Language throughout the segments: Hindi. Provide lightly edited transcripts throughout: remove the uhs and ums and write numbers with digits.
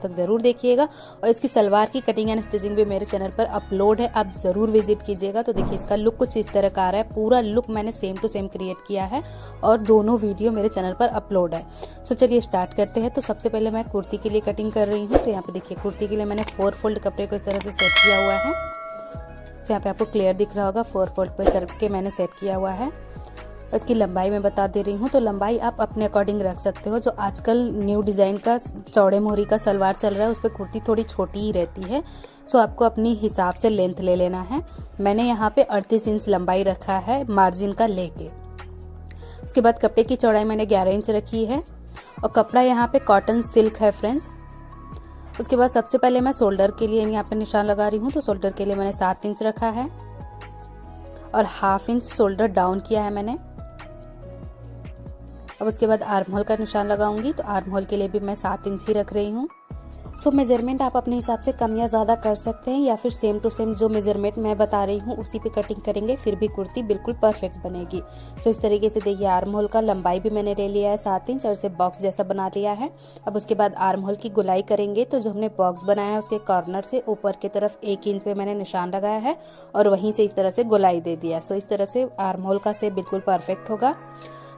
तक ज़रूर देखिएगा। और इसकी सलवार की कटिंग एंड स्टिचिंग भी मेरे चैनल पर अपलोड है, आप ज़रूर विजिट कीजिएगा। तो देखिए इसका लुक कुछ इस तरह का आ रहा है, पूरा लुक मैंने सेम टू सेम क्रिएट किया है और दोनों वीडियो मेरे चैनल पर अपलोड है। तो चलिए स्टार्ट करते हैं। तो सबसे पहले मैं कुर्ती के लिए कटिंग कर रही हूँ। तो यहाँ पे देखिए कुर्ती के लिए मैंने 4 फोल्ड कपड़े को इस तरह से सेट किया हुआ है। तो यहाँ पे आपको क्लियर दिख रहा होगा, 4 फोल्ड पे करके मैंने सेट किया हुआ है। इसकी लंबाई मैं बता दे रही हूँ। तो लंबाई आप अपने अकॉर्डिंग रख सकते हो। जो आजकल न्यू डिज़ाइन का चौड़े मोहरी का सलवार चल रहा है उस पर कुर्ती थोड़ी छोटी ही रहती है, तो आपको अपनी हिसाब से लेंथ ले लेना है। मैंने यहाँ पे 38 इंच लंबाई रखा है मार्जिन का लेके। उसके बाद कपड़े की चौड़ाई मैंने 11 इंच रखी है और कपड़ा यहाँ पे कॉटन सिल्क है फ्रेंड्स। उसके बाद सबसे पहले मैं शोल्डर के लिए यहाँ पे निशान लगा रही हूँ। तो शोल्डर के लिए मैंने 7 इंच रखा है और हाफ इंच शोल्डर डाउन किया है मैंने। अब उसके बाद आर्म होल का निशान लगाऊंगी। तो आर्म होल के लिए भी मैं 7 इंच ही रख रही हूँ। सो मेजरमेंट आप अपने हिसाब से कम या ज़्यादा कर सकते हैं या फिर सेम टू सेम जो मेजरमेंट मैं बता रही हूँ उसी पे कटिंग करेंगे, फिर भी कुर्ती बिल्कुल परफेक्ट बनेगी। तो इस तरीके से देखिए आर्म होल का लंबाई भी मैंने ले लिया है 7 इंच और इसे बॉक्स जैसा बना लिया है। अब उसके बाद आर्म होल की गोलाई करेंगे। तो जो हमने बॉक्स बनाया है उसके कॉर्नर से ऊपर की तरफ 1 इंच पे मैंने निशान लगाया है और वहीं से इस तरह से गोलाई दे दिया। सो इस तरह से आर्म होल का शेप बिल्कुल परफेक्ट होगा।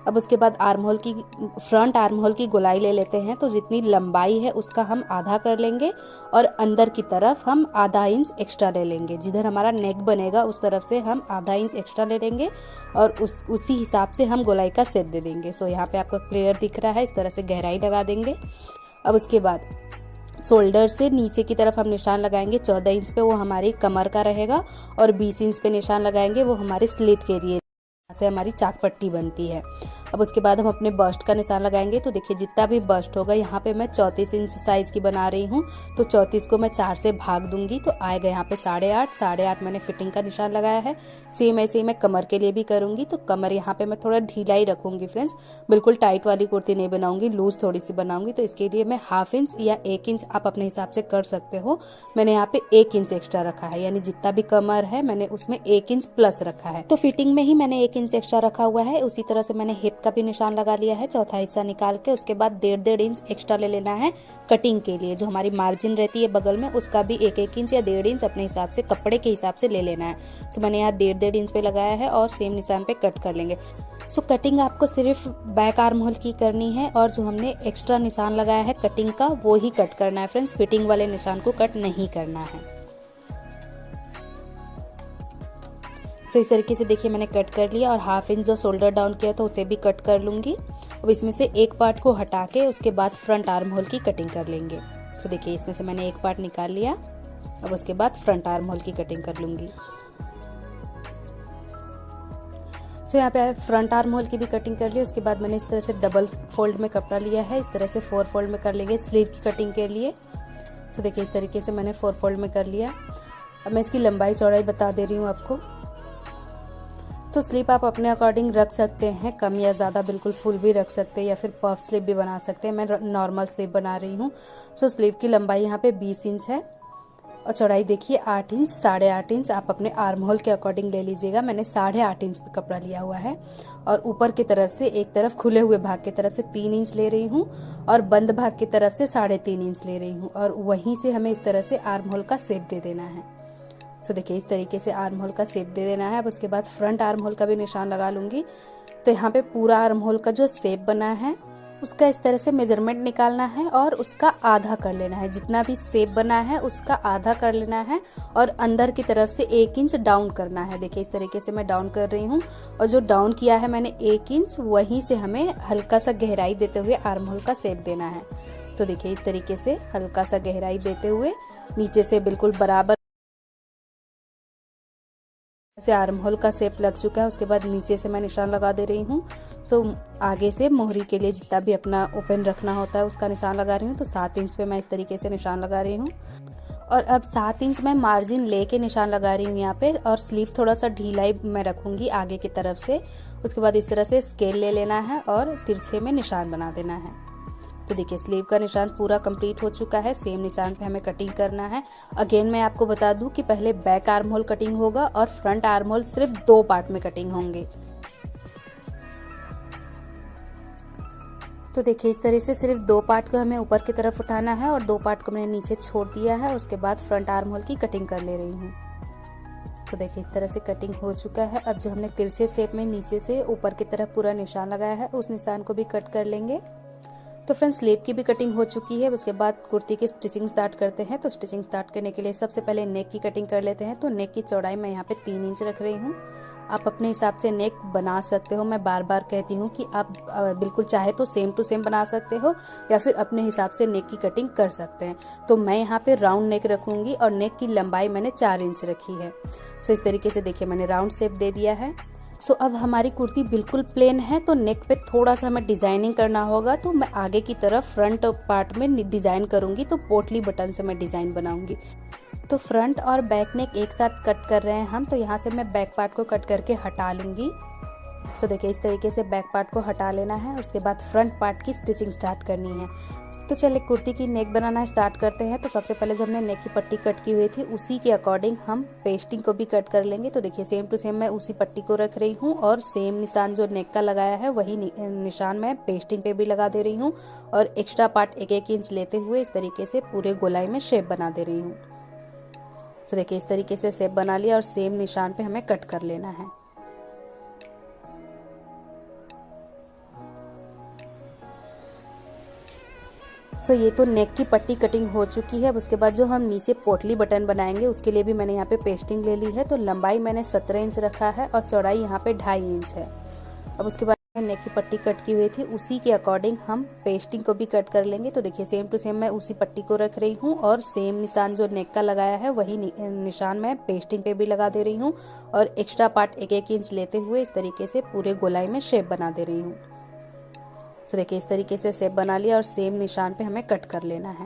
अब उसके बाद आर्म होल की फ्रंट आर्म होल की गोलाई ले लेते हैं। तो जितनी लंबाई है उसका हम आधा कर लेंगे और अंदर की तरफ हम आधा इंच एक्स्ट्रा ले लेंगे। जिधर हमारा नेक बनेगा उस तरफ से हम आधा इंच एक्स्ट्रा ले लेंगे और उसी हिसाब से हम गोलाई का शेप दे देंगे। सो यहाँ पे आपको क्लियर दिख रहा है, इस तरह से गहराई लगा देंगे। अब उसके बाद शोल्डर से नीचे की तरफ हम निशान लगाएंगे 14 इंच पे, वो हमारी कमर का रहेगा और 20 इंच पे निशान लगाएंगे, वो हमारी स्लिट के लिए से हमारी चाक पट्टी बनती है। अब उसके बाद हम अपने बस्ट का निशान लगाएंगे। तो देखिए जितना भी बस्ट होगा, यहाँ पे मैं 34 इंच साइज की बना रही हूँ। तो 34 को मैं 4 से भाग दूंगी तो आएगा यहाँ पे 8.5 मैंने फिटिंग का निशान लगाया है। सेम ऐसे ही मैं कमर के लिए भी करूंगी। तो कमर यहाँ पे मैं थोड़ा ढीला ही रखूंगी फ्रेंड्स, बिल्कुल टाइट वाली कुर्ती नहीं बनाऊंगी, लूज थोड़ी सी बनाऊंगी। तो इसके लिए मैं हाफ इंच या 1 इंच आप अपने हिसाब से कर सकते हो। मैंने यहाँ पे 1 इंच एक्स्ट्रा रखा है, यानी जितना भी कमर है मैंने उसमें 1 इंच प्लस रखा है। तो फिटिंग में ही मैंने 1 इंच एक्स्ट्रा रखा हुआ है। उसी तरह से मैंने हिप का भी निशान लगा लिया है, चौथा हिस्सा निकाल के। उसके बाद 1.5 इंच एक्स्ट्रा ले लेना है कटिंग के लिए। जो हमारी मार्जिन रहती है बगल में उसका भी 1 इंच या 1.5 इंच अपने हिसाब से कपड़े के हिसाब से ले लेना है। तो मैंने यहाँ 1.5 इंच पे लगाया है और सेम निशान पे कट कर लेंगे। सो कटिंग आपको सिर्फ बैक आर्म होल की करनी है और जो हमने एक्स्ट्रा निशान लगाया है कटिंग का वो ही कट करना है फ्रेंड्स, फिटिंग वाले निशान को कट नहीं करना है। तो इस तरीके से देखिए मैंने कट कर लिया और हाफ इंच जो शोल्डर डाउन किया था उसे भी कट कर लूंगी। अब इसमें से एक पार्ट को हटा के उसके बाद फ्रंट आर्म होल की कटिंग कर लेंगे। तो देखिए इसमें से मैंने एक पार्ट निकाल लिया। अब उसके बाद फ्रंट आर्म होल की कटिंग कर लूंगी। तो यहाँ पे फ्रंट आर्म होल की भी कटिंग कर ली। उसके बाद मैंने इस तरह से डबल फोल्ड में कपड़ा लिया है, इस तरह से 4 फोल्ड में कर लेंगे स्लीव की कटिंग के लिए। तो देखिए इस तरीके से मैंने 4 फोल्ड में कर लिया। अब मैं इसकी लंबाई चौड़ाई बता दे रही हूँ आपको। तो स्लीव आप अपने अकॉर्डिंग रख सकते हैं, कम या ज़्यादा, बिल्कुल फुल भी रख सकते हैं या फिर पफ स्लीव भी बना सकते हैं। मैं नॉर्मल स्लीव बना रही हूँ। सो स्लीव की लंबाई यहाँ पे 20 इंच है और चौड़ाई देखिए 8 इंच, 8.5 इंच आप अपने आर्म होल के अकॉर्डिंग ले लीजिएगा। मैंने 8.5 इंच पे कपड़ा लिया हुआ है और ऊपर की तरफ से एक तरफ खुले हुए भाग की तरफ से 3 इंच ले रही हूँ और बंद भाग की तरफ से 3.5 इंच ले रही हूँ और वहीं से हमें इस तरह से आर्म होल का शेप दे देना है। तो देखिए इस तरीके से आर्म होल का शेप दे देना है। अब उसके बाद फ्रंट आर्म होल का भी निशान लगा लूंगी। तो यहाँ पे पूरा आर्म होल का जो शेप बना है उसका इस तरह से मेजरमेंट निकालना है और उसका आधा कर लेना है। जितना भी शेप बना है उसका आधा कर लेना है और अंदर की तरफ से 1 इंच डाउन करना है। देखिए इस तरीके से मैं डाउन कर रही हूँ और जो डाउन किया है मैंने 1 इंच, वहीं से हमें हल्का सा गहराई देते हुए आर्म होल का शेप देना है। तो देखिए इस तरीके से हल्का सा गहराई देते हुए नीचे से बिल्कुल बराबर से आर्म होल का शेप लग चुका है। उसके बाद नीचे से मैं निशान लगा दे रही हूँ। तो आगे से मोहरी के लिए जितना भी अपना ओपन रखना होता है उसका निशान लगा रही हूँ। तो 7 इंच पे मैं इस तरीके से निशान लगा रही हूँ और अब 7 इंच मैं मार्जिन लेके निशान लगा रही हूँ यहाँ पे और स्लीव थोड़ा सा ढीला ही मैं रखूँगी आगे की तरफ से। उसके बाद इस तरह से स्केल ले लेना है और तिरछे में निशान बना देना है। तो देखिए स्लीव का निशान पूरा कंप्लीट हो चुका है। सेम निशान पे हमें कटिंग करना है। अगेन मैं आपको बता दूं कि पहले बैक आर्म होल कटिंग होगा और फ्रंट आर्म होल सिर्फ 2 पार्ट में कटिंग होंगे। तो देखिए इस तरह से सिर्फ 2 पार्ट को हमें ऊपर की तरफ उठाना है और 2 पार्ट को मैंने नीचे छोड़ दिया है। उसके बाद फ्रंट आर्म होल की कटिंग कर ले रही हूँ। तो देखिए इस तरह से कटिंग हो चुका है। अब जो हमने तिरछे शेप में नीचे से ऊपर की तरफ पूरा निशान लगाया है उस निशान को भी कट कर लेंगे। तो फ्रेंड्स स्लीव की भी कटिंग हो चुकी है। उसके बाद कुर्ती की स्टिचिंग स्टार्ट करते हैं। तो स्टिचिंग स्टार्ट करने के लिए सबसे पहले नेक की कटिंग कर लेते हैं। तो नेक की चौड़ाई मैं यहाँ पे 3 इंच रख रही हूँ। आप अपने हिसाब से नेक बना सकते हो। मैं बार बार कहती हूँ कि आप बिल्कुल चाहे तो सेम टू सेम बना सकते हो या फिर अपने हिसाब से नेक की कटिंग कर सकते हैं। तो मैं यहाँ पे राउंड नेक रखूँगी और नेक की लंबाई मैंने 4 इंच रखी है। सो इस तरीके से देखिए मैंने राउंड शेप दे दिया है। सो अब हमारी कुर्ती बिल्कुल प्लेन है तो नेक पे थोड़ा सा हमें डिज़ाइनिंग करना होगा। तो मैं आगे की तरफ फ्रंट पार्ट में डिज़ाइन करूँगी। तो पोटली बटन से मैं डिज़ाइन बनाऊँगी। तो फ्रंट और बैक नेक एक साथ कट कर रहे हैं हम। तो यहाँ से मैं बैक पार्ट को कट करके हटा लूँगी। तो देखिए इस तरीके से बैक पार्ट को हटा लेना है। उसके बाद फ्रंट पार्ट की स्टिचिंग स्टार्ट करनी है। तो चलिए कुर्ती की नेक बनाना स्टार्ट करते हैं। तो सबसे पहले जो हमने नेक की पट्टी कट की हुई थी उसी के अकॉर्डिंग हम पेस्टिंग को भी कट कर लेंगे। तो देखिए सेम टू सेम मैं उसी पट्टी को रख रही हूँ और सेम निशान जो नेक का लगाया है वही निशान मैं पेस्टिंग पे भी लगा दे रही हूँ और एक्स्ट्रा पार्ट 1-1 इंच लेते हुए इस तरीके से पूरे गोलाई में शेप बना दे रही हूँ। तो देखिए इस तरीके से शेप बना लिया और सेम निशान पे हमें कट कर लेना है। सो ये तो नेक की पट्टी कटिंग हो चुकी है। अब उसके बाद जो हम नीचे पोटली बटन बनाएंगे उसके लिए भी मैंने यहाँ पे पेस्टिंग ले ली है। तो लंबाई मैंने 17 इंच रखा है और चौड़ाई यहाँ पे 2.5 इंच है। अब उसके बाद नेक की पट्टी कट की हुई थी उसी के अकॉर्डिंग हम पेस्टिंग को भी कट कर लेंगे। तो देखिए सेम टू सेम मैं उसी पट्टी को रख रही हूँ और सेम निशान जो नेक का लगाया है वही निशान मैं पेस्टिंग पे भी लगा दे रही हूँ और एक्स्ट्रा पार्ट 1-1 इंच लेते हुए इस तरीके से पूरे गोलाई में शेप बना दे रही हूँ। तो देखिए इस तरीके से शेप बना लिया और सेम निशान पे हमें कट कर लेना है।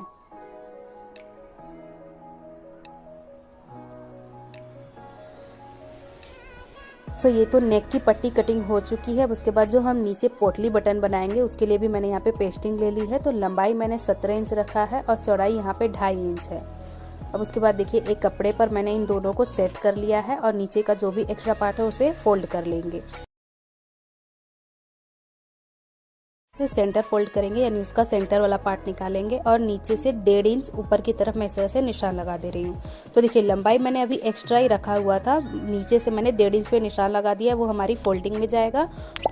सो ये तो नेक की पट्टी कटिंग हो चुकी है। अब उसके बाद जो हम नीचे पोटली बटन बनाएंगे उसके लिए भी मैंने यहाँ पे पेस्टिंग ले ली है। तो लंबाई मैंने 17 इंच रखा है और चौड़ाई यहाँ पे 2.5 इंच है। अब उसके बाद देखिए एक कपड़े पर मैंने इन दोनों को सेट कर लिया है और नीचे का जो भी एक्स्ट्रा पार्ट है उसे फोल्ड कर लेंगे। से सेंटर फोल्ड करेंगे यानी उसका सेंटर वाला पार्ट निकालेंगे और नीचे से 1.5 इंच ऊपर की तरफ मैं इस तरह से निशान लगा दे रही हूँ। तो देखिए लंबाई मैंने अभी एक्स्ट्रा ही रखा हुआ था, नीचे से मैंने 1.5 इंच पे निशान लगा दिया, वो हमारी फोल्डिंग में जाएगा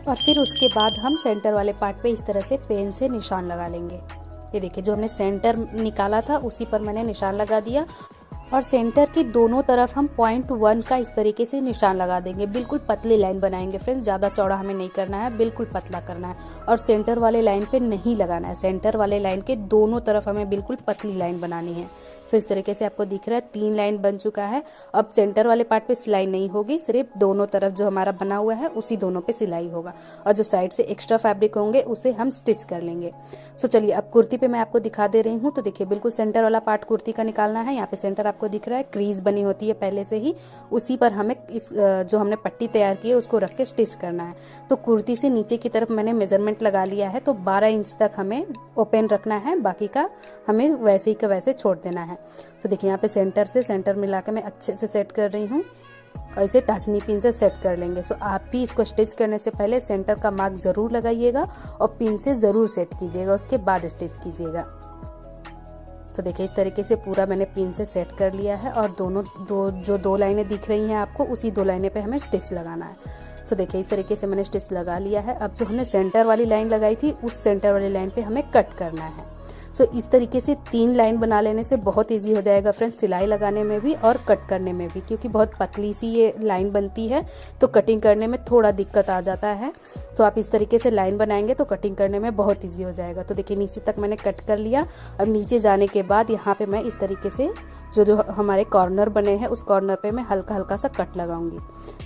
और फिर उसके बाद हम सेंटर वाले पार्ट पे इस तरह से पेन से निशान लगा लेंगे। ये देखिए जो हमने सेंटर निकाला था उसी पर मैंने निशान लगा दिया और सेंटर की दोनों तरफ हम 0.1 का इस तरीके से निशान लगा देंगे। बिल्कुल पतली लाइन बनाएंगे फ्रेंड्स, ज़्यादा चौड़ा हमें नहीं करना है, बिल्कुल पतला करना है और सेंटर वाले लाइन पे नहीं लगाना है। सेंटर वाले लाइन के दोनों तरफ हमें बिल्कुल पतली लाइन बनानी है। सो इस तरीके से आपको दिख रहा है 3 लाइन बन चुका है। अब सेंटर वाले पार्ट पे सिलाई नहीं होगी, सिर्फ दोनों तरफ जो हमारा बना हुआ है उसी दोनों पे सिलाई होगा और जो साइड से एक्स्ट्रा फैब्रिक होंगे उसे हम स्टिच कर लेंगे। सो चलिए अब कुर्ती पे मैं आपको दिखा दे रही हूँ। तो देखिए बिल्कुल सेंटर वाला पार्ट कुर्ती का निकालना है। यहाँ पे सेंटर आपको दिख रहा है, क्रीज बनी होती है पहले से ही, उसी पर हमें इस जो हमने पट्टी तैयार की है उसको रख के स्टिच करना है। तो कुर्ती से नीचे की तरफ मैंने मेजरमेंट लगा लिया है। तो 12 इंच तक हमें ओपन रखना है, बाकी का हमें वैसे ही का वैसे छोड़ देना है। तो देखिए यहाँ पे सेंटर से सेंटर मिला के मैं अच्छे से सेट कर रही हूँ और इसे टाचनी पिन से सेट कर लेंगे। सो आप भी इसको स्टिच करने से पहले सेंटर का मार्क ज़रूर लगाइएगा और पिन से ज़रूर सेट कीजिएगा, उसके बाद स्टिच कीजिएगा। तो देखिए इस तरीके से पूरा मैंने पिन से सेट कर लिया है और जो दो लाइनें दिख रही हैं आपको, उसी 2 लाइनें पे हमें स्टिच लगाना है। तो देखिए इस तरीके से मैंने स्टिच लगा लिया है। अब जो हमने सेंटर वाली लाइन लगाई थी उस सेंटर वाली लाइन पे हमें कट करना है। सो इस तरीके से 3 लाइन बना लेने से बहुत इजी हो जाएगा फ्रेंड्स, सिलाई लगाने में भी और कट करने में भी, क्योंकि बहुत पतली सी ये लाइन बनती है तो कटिंग करने में थोड़ा दिक्कत आ जाता है। तो आप इस तरीके से लाइन बनाएंगे तो कटिंग करने में बहुत इजी हो जाएगा। तो देखिए नीचे तक मैंने कट कर लिया। अब नीचे जाने के बाद यहाँ पे मैं इस तरीके से जो हमारे कॉर्नर बने हैं उस कॉर्नर पे मैं हल्का हल्का सा कट लगाऊंगी,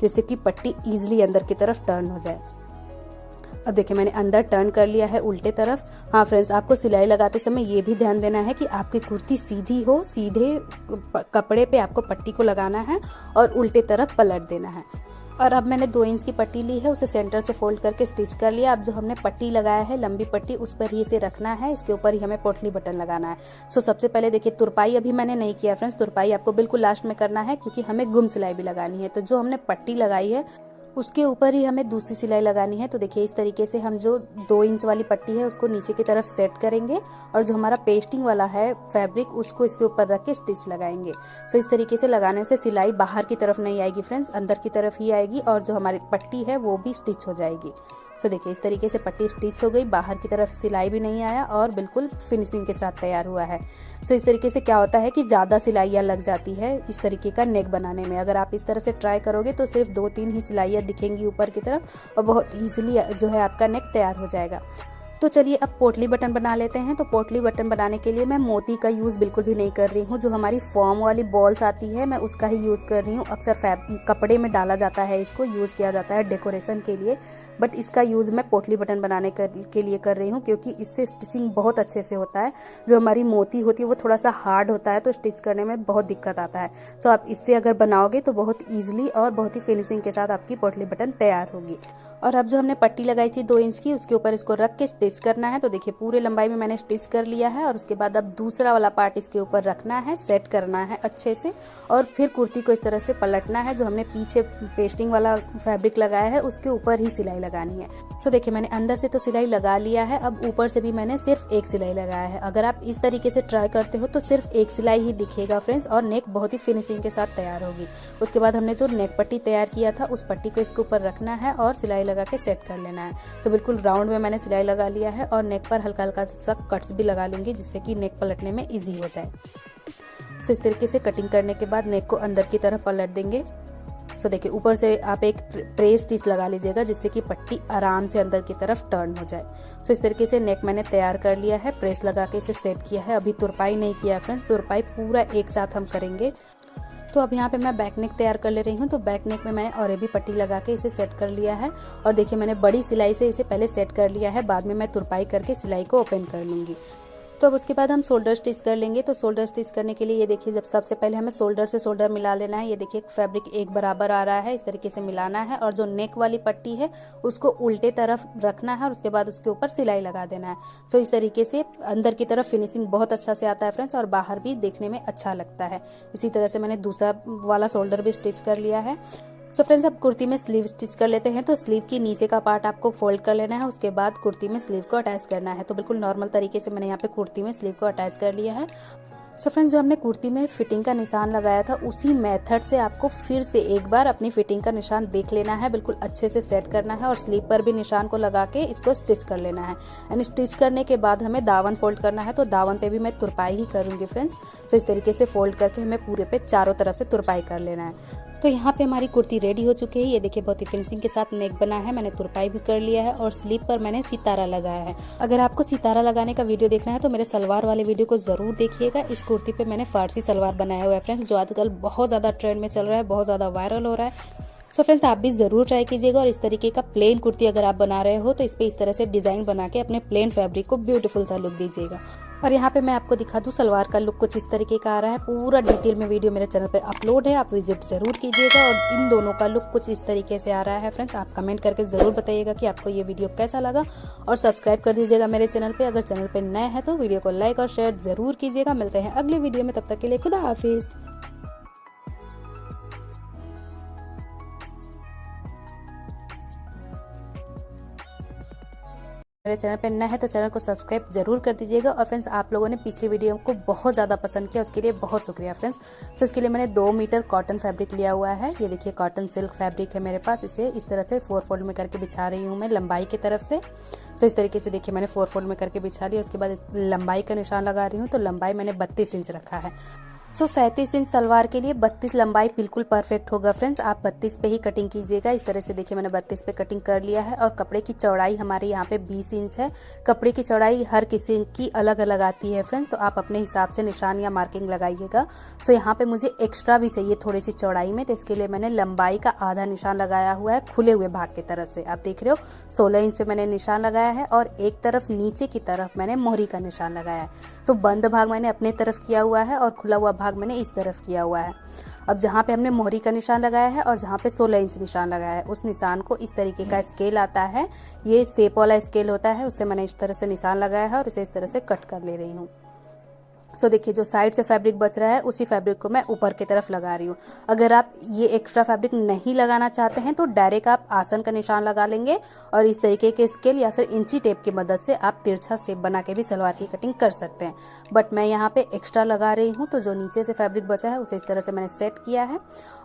जिससे कि पट्टी ईजिली अंदर की तरफ टर्न हो जाए। अब देखिए मैंने अंदर टर्न कर लिया है उल्टे तरफ। हाँ फ्रेंड्स, आपको सिलाई लगाते समय ये भी ध्यान देना है कि आपकी कुर्ती सीधी हो, सीधे कपड़े पे आपको पट्टी को लगाना है और उल्टे तरफ पलट देना है। और अब मैंने 2 इंच की पट्टी ली है, उसे सेंटर से फोल्ड करके स्टिच कर लिया। अब जो हमने पट्टी लगाया है लंबी पट्टी, उस पर ही इसे रखना है, इसके ऊपर ही हमें पोटली बटन लगाना है। सो सबसे पहले देखिए तुरपाई अभी मैंने नहीं किया फ्रेंड्स, तुरपाई आपको बिल्कुल लास्ट में करना है क्योंकि हमें गुम सिलाई भी लगानी है। तो जो हमने पट्टी लगाई है उसके ऊपर ही हमें दूसरी सिलाई लगानी है। तो देखिए इस तरीके से हम जो 2 इंच वाली पट्टी है उसको नीचे की तरफ सेट करेंगे और जो हमारा पेस्टिंग वाला है फैब्रिक उसको इसके ऊपर रख के स्टिच लगाएंगे। तो इस तरीके से लगाने से सिलाई बाहर की तरफ नहीं आएगी फ्रेंड्स, अंदर की तरफ ही आएगी और जो हमारी पट्टी है वो भी स्टिच हो जाएगी। तो देखिए इस तरीके से पट्टी स्टिच हो गई, बाहर की तरफ सिलाई भी नहीं आया और बिल्कुल फिनिशिंग के साथ तैयार हुआ है। तो इस तरीके से क्या होता है कि ज़्यादा सिलाइयाँ लग जाती है इस तरीके का नेक बनाने में। अगर आप इस तरह से ट्राई करोगे तो सिर्फ 2-3 ही सिलाइयाँ दिखेंगी ऊपर की तरफ और बहुत ईजिली जो है आपका नेक तैयार हो जाएगा। तो चलिए अब पोटली बटन बना लेते हैं। तो पोटली बटन बनाने के लिए मैं मोती का यूज़ बिल्कुल भी नहीं कर रही हूँ। जो हमारी फॉर्म वाली बॉल्स आती है मैं उसका ही यूज़ कर रही हूँ। अक्सर कपड़े में डाला जाता है, इसको यूज़ किया जाता है डेकोरेशन के लिए, बट इसका यूज़ मैं पोटली बटन बनाने के लिए कर रही हूँ क्योंकि इससे स्टिचिंग बहुत अच्छे से होता है। जो हमारी मोती होती है वो थोड़ा सा हार्ड होता है तो स्टिच करने में बहुत दिक्कत आता है। तो आप इससे अगर बनाओगे तो बहुत ईजिली और बहुत ही फिनिशिंग के साथ आपकी पोटली बटन तैयार होगी। और अब जो हमने पट्टी लगाई थी 2 इंच की उसके ऊपर इसको रख के स्टिच करना है। तो देखिए पूरे लंबाई में मैंने स्टिच कर लिया है और उसके बाद अब दूसरा वाला पार्ट इसके ऊपर रखना है, सेट करना है अच्छे से और फिर कुर्ती को इस तरह से पलटना है। जो हमने पीछे पेस्टिंग वाला फैब्रिक लगाया है उसके ऊपर ही सिलाई लगानी है। सो देखिए मैंने अंदर से तो सिलाई लगा लिया है, अब ऊपर से भी मैंने सिर्फ एक सिलाई लगाया है। अगर आप इस तरीके से ट्राई करते हो तो सिर्फ एक सिलाई ही दिखेगा फ्रेंड्स और नेक बहुत ही फिनिशिंग के साथ तैयार होगी। उसके बाद हमने जो नेक पट्टी तैयार किया था उस पट्टी को इसके ऊपर रखना है और सिलाई लगा के सेट कर लेना है। तो बिल्कुल राउंड में मैंने सिलाई लगा लिया है और नेक पर हल्का हल्का सा कट्स भी लगा लूंगी जिससे कि नेक पलटने में इजी हो जाए। सो इस तरीके से कटिंग करने के बाद नेक को अंदर की तरफ पलट देंगे। सो देखिए ऊपर से आप एक प्रेस स्टिच लगा लीजिएगा जिससे कि पट्टी आराम से अंदर की तरफ टर्न हो जाए। सो इस तरीके से नेक मैंने तैयार कर लिया है, प्रेस लगा के इसे सेट किया है। अभी तुरपाई नहीं किया है फ्रेंड्स, तुरपाई पूरा एक साथ हम करेंगे। तो अब यहाँ पे मैं बैक नेक तैयार कर ले रही हूँ। तो बैक नेक में मैंने और भी पट्टी लगा के इसे सेट कर लिया है और देखिए मैंने बड़ी सिलाई से इसे पहले सेट कर लिया है, बाद में मैं तुरपाई करके सिलाई को ओपन कर लूँगी। तो अब उसके बाद हम शोल्डर स्टिच कर लेंगे। तो शोल्डर स्टिच करने के लिए ये देखिए जब सबसे पहले हमें शोल्डर से शोल्डर मिला लेना है। ये देखिए फैब्रिक एक बराबर आ रहा है, इस तरीके से मिलाना है और जो नेक वाली पट्टी है उसको उल्टे तरफ रखना है और उसके बाद उसके ऊपर सिलाई लगा देना है। सो इस तरीके से अंदर की तरफ फिनिशिंग बहुत अच्छा से आता है फ्रेंड्स और बाहर भी देखने में अच्छा लगता है। इसी तरह से मैंने दूसरा वाला शोल्डर भी स्टिच कर लिया है। सो फ्रेंड्स अब कुर्ती में स्लीव स्टिच कर लेते हैं। तो स्लीव की नीचे का पार्ट आपको फोल्ड कर लेना है, उसके बाद कुर्ती में स्लीव को अटैच करना है। तो बिल्कुल नॉर्मल तरीके से मैंने यहाँ पे कुर्ती में स्लीव को अटैच कर लिया है। सो फ्रेंड्स जो हमने कुर्ती में फिटिंग का निशान लगाया था उसी मेथड से आपको फिर से एक बार अपनी फिटिंग का निशान देख लेना है, बिल्कुल अच्छे से सेट करना है और स्लीव पर भी निशान को लगा के इसको स्टिच कर लेना है। एंड स्टिच करने के बाद हमें दावन फोल्ड करना है। तो दावन पे भी मैं तुरपाई ही करूँगी फ्रेंड्स। सो इस तरीके से फोल्ड करके हमें पूरे पे चारों तरफ से तुरपाई कर लेना है। तो यहाँ पे हमारी कुर्ती रेडी हो चुकी है। ये देखिए बहुत ही फिनिशिंग के साथ नेक बना है, मैंने तुरपाई भी कर लिया है और स्लीव पर मैंने सितारा लगाया है। अगर आपको सितारा लगाने का वीडियो देखना है तो मेरे सलवार वाले वीडियो को ज़रूर देखिएगा। इस कुर्ती पे मैंने फारसी सलवार बनाया हुआ है फ्रेंड्स, जो आजकल बहुत ज़्यादा ट्रेंड में चल रहा है, बहुत ज़्यादा वायरल हो रहा है। सो फ्रेंड्स आप भी ज़रूर ट्राई कीजिएगा और इस तरीके का प्लेन कुर्ती अगर आप बना रहे हो तो इस पर इस तरह से डिज़ाइन बना के अपने प्लेन फैब्रिक को ब्यूटीफुल सा लुक दीजिएगा। और यहाँ पे मैं आपको दिखा दूँ सलवार का लुक कुछ इस तरीके का आ रहा है। पूरा डिटेल में वीडियो मेरे चैनल पे अपलोड है, आप विजिट जरूर कीजिएगा। और इन दोनों का लुक कुछ इस तरीके से आ रहा है फ्रेंड्स। आप कमेंट करके ज़रूर बताइएगा कि आपको ये वीडियो कैसा लगा और सब्सक्राइब कर दीजिएगा मेरे चैनल पर। अगर चैनल पर नए हैं तो वीडियो को लाइक और शेयर ज़रूर कीजिएगा। मिलते हैं अगले वीडियो में, तब तक के लिए खुदा हाफिज़। मेरे चैनल पर नया है तो चैनल को सब्सक्राइब जरूर कर दीजिएगा। और फ्रेंड्स आप लोगों ने पिछली वीडियो को बहुत ज़्यादा पसंद किया, उसके लिए बहुत शुक्रिया फ्रेंड्स। तो इसके लिए मैंने 2 मीटर कॉटन फैब्रिक लिया हुआ है। ये देखिए कॉटन सिल्क फैब्रिक है मेरे पास, इसे इस तरह से 4 फोल्ड में करके बिछा रही हूँ मैं लंबाई की तरफ से। तो इस तरीके से देखिए मैंने 4 फोल्ड में करके बिछा लिया। उसके बाद लंबाई का निशान लगा रही हूँ। तो लंबाई मैंने 32 इंच रखा है। सो 37 इंच सलवार के लिए 32 लंबाई बिल्कुल परफेक्ट होगा फ्रेंड्स। आप 32 पे ही कटिंग कीजिएगा। इस तरह से देखिए मैंने 32 पे कटिंग कर लिया है। और कपड़े की चौड़ाई हमारे यहाँ पे 20 इंच है। कपड़े की चौड़ाई हर किसी की अलग अलग आती है फ्रेंड्स, तो आप अपने हिसाब से निशान या मार्किंग लगाइएगा। सो यहाँ पे मुझे एक्स्ट्रा भी चाहिए थोड़ी सी चौड़ाई में, तो इसके लिए मैंने लंबाई का आधा निशान लगाया हुआ है खुले हुए भाग की तरफ से। आप देख रहे हो 16 इंच पे मैंने निशान लगाया है और एक तरफ नीचे की तरफ मैंने मोहरी का निशान लगाया है। तो बंद भाग मैंने अपने तरफ किया हुआ है और खुला हुआ भाग मैंने इस तरफ किया हुआ है। अब जहाँ पे हमने मोहरी का निशान लगाया है और जहाँ पे 16 इंच निशान लगाया है उस निशान को इस तरीके का स्केल आता है, ये शेप वाला स्केल होता है, उससे मैंने इस तरह से निशान लगाया है और इसे इस तरह से कट कर ले रही हूँ। सो देखिए जो साइड से फैब्रिक बच रहा है उसी फैब्रिक को मैं ऊपर की तरफ लगा रही हूँ। अगर आप ये एक्स्ट्रा फैब्रिक नहीं लगाना चाहते हैं तो डायरेक्ट आप आसन का निशान लगा लेंगे और इस तरीके के स्केल या फिर इंची टेप की मदद से आप तिरछा शेप बना के भी सलवार की कटिंग कर सकते हैं। बट मैं यहाँ पे एक्स्ट्रा लगा रही हूँ, तो जो नीचे से फैब्रिक बचा है उसे इस तरह से मैंने सेट किया है।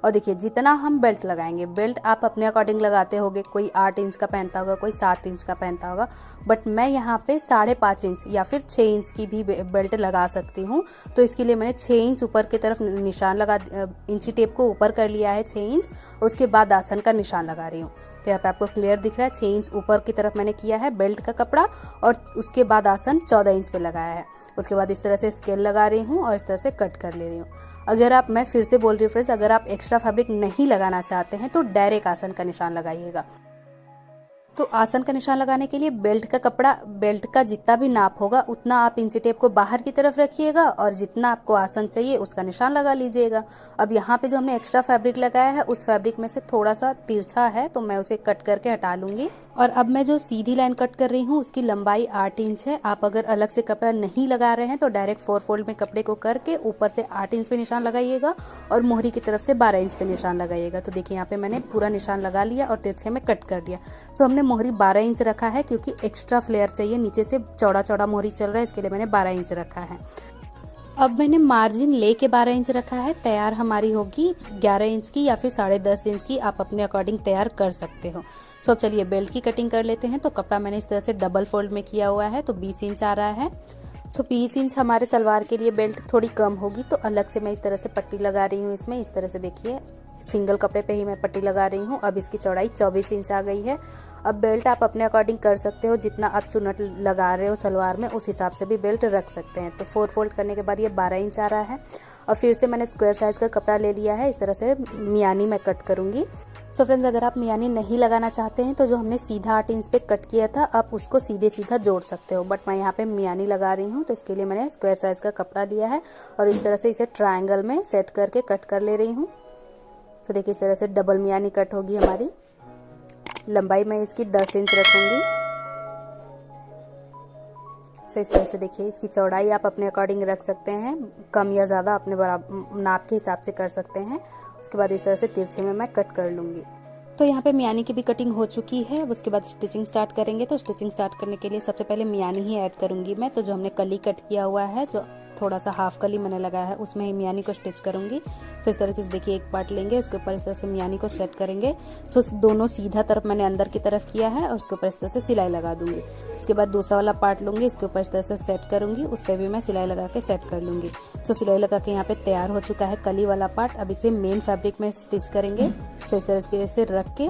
और देखिए जितना हम बेल्ट लगाएंगे, बेल्ट आप अपने अकॉर्डिंग लगाते होगे, कोई 8 इंच का पहनता होगा, कोई 7 इंच का पहनता होगा, बट मैं यहाँ पे 5.5 इंच या फिर 6 इंच की भी बेल्ट लगा सकती हूँ। तो इसके लिए मैंने 6 इंच ऊपर की तरफ निशान लगा, इंची टेप को ऊपर कर लिया है 6 इंच, उसके बाद आसन का निशान लगा रही हूँ। तो यहाँ पे आपको क्लियर दिख रहा है 6 इंच ऊपर की तरफ मैंने किया है बेल्ट का कपड़ा और उसके बाद आसन 14 इंच पे लगाया है। उसके बाद इस तरह से स्केल लगा रही हूँ और इस तरह से कट कर ले रही हूँ। अगर आप, मैं फिर से बोल रही हूँ फ्रेंड्स, अगर आप एक्स्ट्रा फैब्रिक नहीं लगाना चाहते हैं तो डायरेक्ट आसन का निशान लगाइएगा। तो आसन का निशान लगाने के लिए बेल्ट का कपड़ा, बेल्ट का जितना भी नाप होगा उतना आप इंची टेप को बाहर की तरफ रखिएगा और जितना आपको आसन चाहिए उसका निशान लगा लीजिएगा। अब यहाँ पे जो हमने एक्स्ट्रा फैब्रिक लगाया है उस फैब्रिक में से थोड़ा सा तिरछा है तो मैं उसे कट करके हटा लूँगी। और अब मैं जो सीधी लाइन कट कर रही हूँ उसकी लंबाई 8 इंच है। आप अगर अलग से कपड़ा नहीं लगा रहे हैं तो डायरेक्ट 4 फोल्ड में कपड़े को करके ऊपर से 8 इंच पे निशान लगाइएगा और मोहरी की तरफ से 12 इंच पे निशान लगाइएगा। तो देखिए यहाँ पे मैंने पूरा निशान लगा लिया और तिरछे में कट कर दिया। सो हमने मोहरी 12 इंच रखा है क्योंकि एक्स्ट्रा फ्लेयर चाहिए, नीचे से चौड़ा चौड़ा मोहरी चल रहा है, इसके लिए मैंने 12 इंच रखा है। अब मैंने मार्जिन लेके 12 इंच रखा है, तैयार हमारी होगी 11 इंच की या फिर 10.5 इंच की, आप अपने अकॉर्डिंग तैयार कर सकते हो। सो अब चलिए बेल्ट की कटिंग कर लेते हैं। तो कपड़ा मैंने इस तरह से डबल फोल्ड में किया हुआ है तो 20 इंच आ रहा है। सो 20 इंच हमारे सलवार के लिए बेल्ट थोड़ी कम होगी तो अलग से मैं इस तरह से पट्टी लगा रही हूँ इसमें। इस तरह से देखिए सिंगल कपड़े पे ही मैं पट्टी लगा रही हूँ। अब इसकी चौड़ाई 24 इंच आ गई है। अब बेल्ट आप अपने अकॉर्डिंग कर सकते हो, जितना आप चुन्नट लगा रहे हो सलवार में उस हिसाब से भी बेल्ट रख सकते हैं। तो 4 फोल्ड करने के बाद ये 12 इंच आ रहा है। और फिर से मैंने स्क्वायर साइज़ का कपड़ा ले लिया है, इस तरह से मियानी मैं कट करूँगी। सो फ्रेंड्स अगर आप मियानी नहीं लगाना चाहते हैं तो जो हमने सीधा 8 इंच पे कट किया था आप उसको सीधे सीधा जोड़ सकते हो, बट मैं यहाँ पे मियानी लगा रही हूँ तो इसके लिए मैंने स्क्वायर साइज़ का कपड़ा लिया है और इस तरह से इसे ट्रायंगल में सेट करके कट कर ले रही हूँ। तो देखिए इस तरह से डबल मियानी कट होगी हमारी। लंबाई मैं इसकी 10 इंच रखूँगी। तो इस तरह से देखिए इसकी चौड़ाई आप अपने अकॉर्डिंग रख सकते हैं, कम या ज़्यादा अपने बराबर नाप के हिसाब से कर सकते हैं। उसके बाद इस तरह से तिरछे में मैं कट कर लूँगी। तो यहाँ पे मियानी की भी कटिंग हो चुकी है। अब उसके बाद स्टिचिंग स्टार्ट करेंगे। तो स्टिचिंग स्टार्ट करने के लिए सबसे पहले मियानी ही ऐड करूँगी मैं। तो जो हमने कली कट किया हुआ है, जो थोड़ा सा हाफ कली मैंने लगाया है, उसमें ही मियानी को स्टिच करूँगी। तो इस तरह से देखिए एक पार्ट लेंगे, उसके ऊपर इस तरह से मियानी को सेट करेंगे। सो दोनों सीधा तरफ मैंने अंदर की तरफ किया है और उसके ऊपर इस तरह से सिलाई लगा दूँगी। उसके बाद दूसरा वाला पार्ट लूँगी, इसके ऊपर इस तरह से सेट करूँगी, उस पर भी मैं सिलाई लगा के सेट कर लूँगी। तो सिलाई लगा के यहाँ पे तैयार हो चुका है कली वाला पार्ट। अब इसे मेन फैब्रिक में स्टिच करेंगे। तो इस तरह से रख के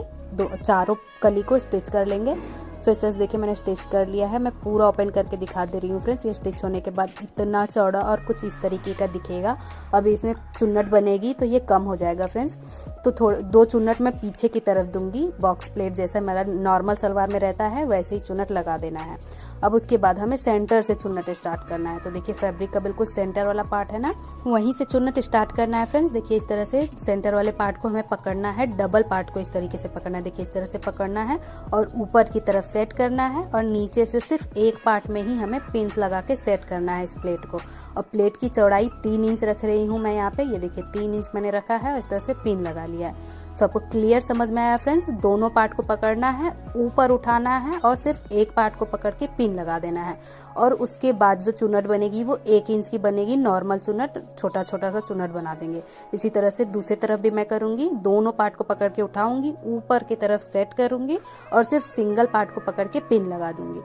चारों कली को स्टिच कर लेंगे। तो इस तरह से देखिए मैंने स्टिच कर लिया है। मैं पूरा ओपन करके दिखा दे रही हूँ फ्रेंड्स। ये स्टिच होने के बाद इतना चौड़ा और कुछ इस तरीके का दिखेगा। अब इसमें चुन्नट बनेगी तो ये कम हो जाएगा फ्रेंड्स। तो थोड़े 2 चुन्नट मैं पीछे की तरफ दूंगी, बॉक्स प्लेट जैसा मेरा नॉर्मल सलवार में रहता है वैसे ही चुन्नट लगा देना है। अब उसके बाद हमें सेंटर से चुन्नट स्टार्ट करना है। तो देखिए फैब्रिक का बिल्कुल सेंटर वाला पार्ट है ना, वहीं से चुन्नट स्टार्ट करना है फ्रेंड्स। देखिए इस तरह से सेंटर वाले पार्ट को हमें पकड़ना है, डबल पार्ट को इस तरीके से पकड़ना है। देखिए इस तरह से पकड़ना है और ऊपर की तरफ सेट करना है और नीचे से सिर्फ एक पार्ट में ही हमें पिंस लगा के सेट करना है इस प्लेट को। और प्लेट की चौड़ाई 3 इंच रख रही हूँ मैं यहाँ पे। ये देखिए 3 इंच मैंने रखा है और इस तरह से पिन लगा लिया है। तो आपको क्लियर समझ में आया फ्रेंड्स। दोनों पार्ट को पकड़ना है, ऊपर उठाना है और सिर्फ एक पार्ट को पकड़ के पिन लगा देना है। और उसके बाद जो चुन्नट बनेगी वो 1 इंच की बनेगी, नॉर्मल चुन्नट, छोटा छोटा सा चुन्नट बना देंगे। इसी तरह से दूसरी तरफ भी मैं करूँगी। दोनों पार्ट को पकड़ के उठाऊंगी, ऊपर की तरफ सेट करूँगी और सिर्फ सिंगल पार्ट को पकड़ के पिन लगा दूंगी।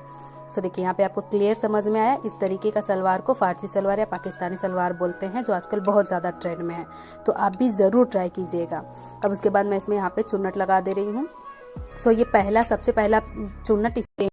सो देखिए यहाँ पे आपको क्लियर समझ में आया। इस तरीके का सलवार को फारसी सलवार या पाकिस्तानी सलवार बोलते हैं, जो आजकल बहुत ज़्यादा ट्रेंड में है। तो आप भी ज़रूर ट्राई कीजिएगा। अब उसके बाद मैं इसमें यहाँ पे चुन्नट लगा दे रही हूँ। सो ये सबसे पहला चुन्नट